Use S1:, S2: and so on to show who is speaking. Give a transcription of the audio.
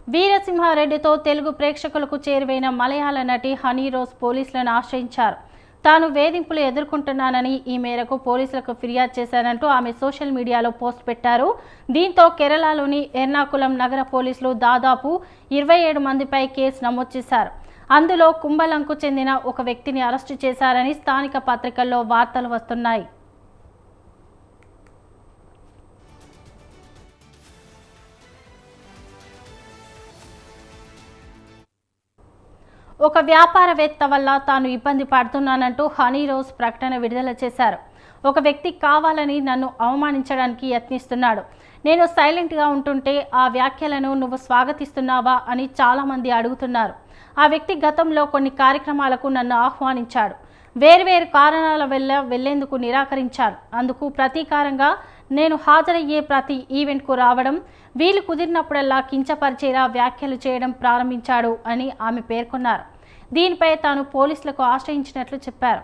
S1: వీరసింహారెడ్డితో తెలుగు ప్రేక్షకులకు చేరువైన మలయాళ నటి honey rose పోలీసులను ఆశ్రయించారు. తాను వేధింపులు ఎదుర్కొంటున్నానని ఈ మేరకు పోలీసులకు ఫిర్యాదు చేశానంటూ ఆమె సోషల్ మీడియాలో పోస్ట్ పెట్టారు. దీంతో కేరళలోని ఎర్నాకులం నగర పోలీసులు దాదాపు 27 మందిపై కేసు నమోదు చేశారు. అందులో కుంబలంకు చెందిన ఒక వ్యక్తిని అరెస్టు చేశారని స్థానిక పత్రికల్లో వార్తలు వస్తున్నాయి. ఒక వ్యాపారవేత్త వల్ల తాను ఇబ్బంది పడుతున్నానంటూ హనీ రోజ్ ప్రకటన విడుదల చేశారు. ఒక వ్యక్తి కావాలని నన్ను అవమానించడానికి యత్నిస్తున్నాడు. నేను సైలెంట్గా ఉంటుంటే ఆ వ్యాఖ్యలను నువ్వు స్వాగతిస్తున్నావా అని చాలామంది అడుగుతున్నారు. ఆ వ్యక్తి గతంలో కొన్ని కార్యక్రమాలకు నన్ను ఆహ్వానించాడు. వేర్వేరు కారణాల వల్ల వెళ్లేందుకు నిరాకరించాను. అందుకు ప్రతీకారంగా నేను హాజరయ్యే ప్రతి ఈవెంట్కు రావడం, వీలు కుదిరినప్పుడల్లా కించపరిచేలా వ్యాఖ్యలు చేయడం ప్రారంభించాడు అని ఆమె పేర్కొన్నారు. దీనిపై తాను పోలీసులకు ఆశ్రయించినట్లు చెప్పారు.